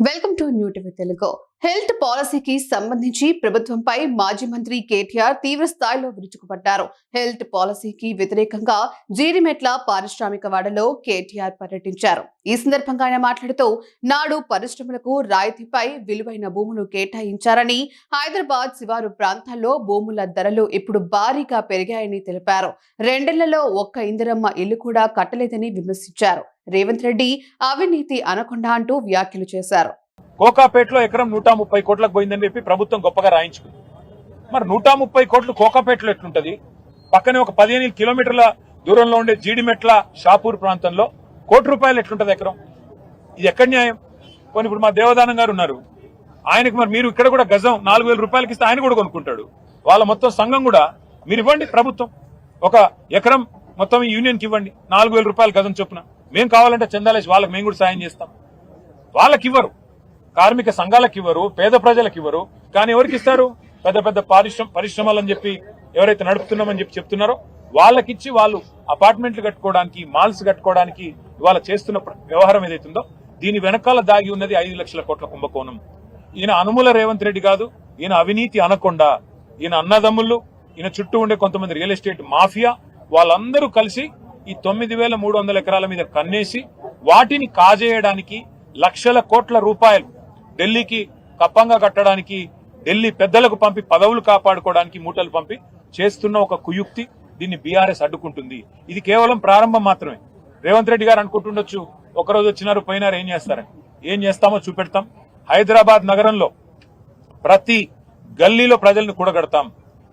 Welcome to new TV Telugu. Health పాలసీకి సంబంధించి ప్రభుత్వంపై మాజీ మంత్రి కేటీఆర్ తీవ్ర స్థాయిలో విరుచుకుపడ్డారు. హెల్త్ పాలసీకి వ్యతిరేకంగా జీడిమెట్ల పారిశ్రామికవాడలో కేటీఆర్ పర్యటించారు. ఈ సందర్భంగా ఆయన మాట్లాడుతూ నాడు పరిశ్రమలకు రాయితీపై విలువైన భూములు కేటాయించారని, హైదరాబాద్ శివారు ప్రాంతాల్లో భూముల ధరలు ఇప్పుడు భారీగా పెరిగాయని తెలిపారు. 2 ఏళ్లలో ఒక్క ఇందిరమ్మ ఇల్లు కూడా కట్టలేదని విమర్శించారు. రేవంత్ రెడ్డి అవినీతి అనకొండ అంటూ వ్యాఖ్యలు చేశారు. కోకాపేటలో ఎకరం 130 కోట్లకు పోయిందని చెప్పి ప్రభుత్వం గొప్పగా రాయించుకుంది. మరి 130 కోట్లు కోకాపేటలో ఎట్లుంటది? పక్కనే ఒక 15 కిలోమీటర్ల దూరంలో ఉండే జీడిమెట్ల షాపూర్ ప్రాంతంలో ₹1 ఎట్లుంటది ఎకరం? ఇది ఎక్కడ న్యాయం? పోనీ ఇప్పుడు మా దేవదానం గారు ఉన్నారు, ఆయనకు మరి మీరు ఇక్కడ కూడా గజం 4,000 రూపాయలకి ఇస్తే ఆయన కూడా కొనుక్కుంటాడు. వాళ్ళ మొత్తం సంఘం కూడా మీరు ఇవ్వండి, ప్రభుత్వం ఒక ఎకరం మొత్తం యూనియన్కి ఇవ్వండి, 4,000 రూపాయలు గజం చొప్పున. మేము కావాలంటే చందాలేసి వాళ్ళకి మేము కూడా సాయం చేస్తాం. వాళ్ళకి ఇవ్వరు, కార్మిక సంఘాలకు ఇవ్వరు, పేద ప్రజలకు ఇవ్వరు. కానీ ఎవరికి ఇస్తారు? పెద్ద పెద్ద పరిశ్రమలని చెప్పి ఎవరైతే నడుపుతున్నామని చెప్పి చెప్తున్నారో వాళ్ళకిచ్చి వాళ్ళు అపార్ట్మెంట్లు కట్టుకోవడానికి, మాల్స్ కట్టుకోవడానికి ఇవాళ చేస్తున్న వ్యవహారం ఏదైతుందో దీని వెనకాల దాగి ఉన్నది 5 లక్షల కోట్ల కుంభకోణం. ఈయన అనుముల రేవంత్ రెడ్డి కాదు, ఈయన అవినీతి అనకొండ. ఈయన అన్నదమ్ముళ్ళు, ఈయన చుట్టూ ఉండే కొంతమంది రియల్ ఎస్టేట్ మాఫియా, వాళ్ళందరూ కలిసి ఈ 9,300 ఎకరాల మీద కన్నేసి వాటిని కాజేయడానికి లక్షల కోట్ల రూపాయలు ఢిల్లీకి కప్పంగా కట్టడానికి, ఢిల్లీ పెద్దలకు పంపి పదవులు కాపాడుకోవడానికి మూటలు పంపి చేస్తున్న ఒక కుయుక్తి. దీన్ని బీఆర్ఎస్ అడ్డుకుంటుంది. ఇది కేవలం ప్రారంభం మాత్రమే. రేవంత్ రెడ్డి గారు అనుకుంటుండొచ్చు ఒకరోజు వచ్చినారు పోయినారు ఏం చేస్తారని. ఏం చేస్తామో చూపెడతాం. హైదరాబాద్ నగరంలో ప్రతి గల్లీలో ప్రజలను కూడగడతాం,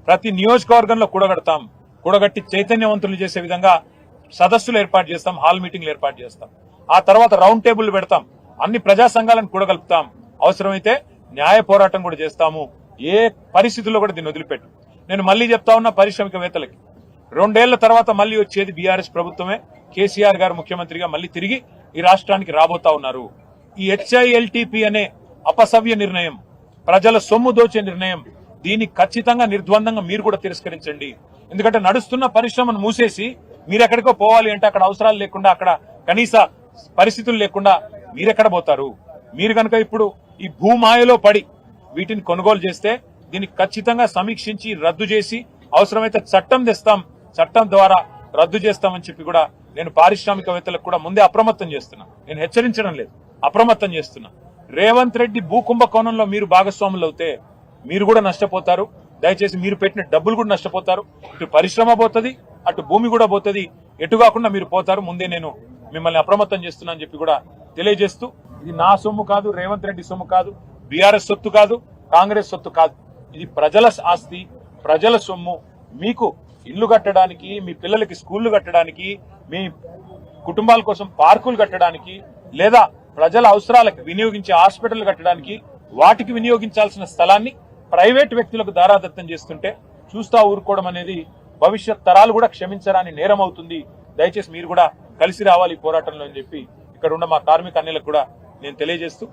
ప్రతి నియోజకవర్గంలో కూడగడతాం. కూడగట్టి చైతన్యవంతులు చేసే విధంగా సదస్సులు ఏర్పాటు చేస్తాం, హాల్ మీటింగ్లు ఏర్పాటు చేస్తాం. ఆ తర్వాత రౌండ్ టేబుల్ పెడతాం, అన్ని ప్రజా సంఘాలను కూడగలుపుతాం. అవసరమైతే న్యాయ పోరాటం కూడా చేస్తాము. ఏ పరిస్థితుల్లో కూడా దీన్ని వదిలిపెట్టు. నేను మళ్లీ చెప్తా ఉన్నా పారిశ్రామికవేత్తలకి, 2 ఏళ్ల తర్వాత మళ్లీ వచ్చేది బీఆర్ఎస్ ప్రభుత్వమే. కేసీఆర్ గారు ముఖ్యమంత్రిగా మళ్లీ తిరిగి ఈ రాష్ట్రానికి రాబోతా ఉన్నారు. ఈ హెచ్ఐఎల్టీపీ అనే అపసవ్య నిర్ణయం, ప్రజల సొమ్ము దోచే నిర్ణయం, దీన్ని ఖచ్చితంగా నిర్ద్వందంగా మీరు కూడా తిరస్కరించండి. ఎందుకంటే నడుస్తున్న పరిశ్రమను మూసేసి మీరు ఎక్కడికో పోవాలి అంటే అక్కడ అవసరాలు లేకుండా, అక్కడ కనీస పరిస్థితులు లేకుండా మీరెక్కడ పోతారు? మీరు కనుక ఇప్పుడు ఈ భూమాయలో పడి వీటిని కొనుగోలు చేస్తే దీన్ని ఖచ్చితంగా సమీక్షించి రద్దు చేసి అవసరమైతే చట్టం తెస్తాం, చట్టం ద్వారా రద్దు చేస్తామని చెప్పి కూడా నేను పారిశ్రామికవేత్తలకు కూడా ముందే అప్రమత్తం చేస్తున్నా. నేను హెచ్చరించడం లేదు, అప్రమత్తం చేస్తున్నా. రేవంత్ రెడ్డి భూ కుంభకోణంలో మీరు భాగస్వాములు అవుతే మీరు కూడా నష్టపోతారు. దయచేసి మీరు పెట్టిన డబ్బులు కూడా నష్టపోతారు. ఇటు పరిశ్రమ పోతుంది, అటు భూమి కూడా పోతుంది. ఎటు కాకుండా మీరు పోతారు. ముందే నేను మిమ్మల్ని అప్రమత్తం చేస్తున్నా అని చెప్పి కూడా తెలియజేస్తూ, ఇది నా సొమ్ము కాదు, రేవంత్ రెడ్డి సొమ్ము కాదు, బీఆర్ఎస్ సొత్తు కాదు, కాంగ్రెస్ సొత్తు కాదు. ఇది ప్రజల ఆస్తి, ప్రజల సొమ్ము. మీకు ఇల్లు కట్టడానికి, మీ పిల్లలకి స్కూళ్లు కట్టడానికి, మీ కుటుంబాల కోసం పార్కులు కట్టడానికి, లేదా ప్రజల అవసరాలకు వినియోగించే హాస్పిటల్ కట్టడానికి, వాటికి వినియోగించాల్సిన స్థలాన్ని ప్రైవేట్ వ్యక్తులకు దారాదత్తం చేస్తుంటే చూస్తా ఊరుకోవడం అనేది భవిష్యత్ తరాలు కూడా క్షమించరాని నేరం అవుతుంది. దయచేసి మీరు కూడా కలిసి రావాలి ఈ పోరాటంలో అని చెప్పి ఇక్కడ ఉన్న మా కార్మిక అన్యులకు కూడా నేను తెలియజేస్తూ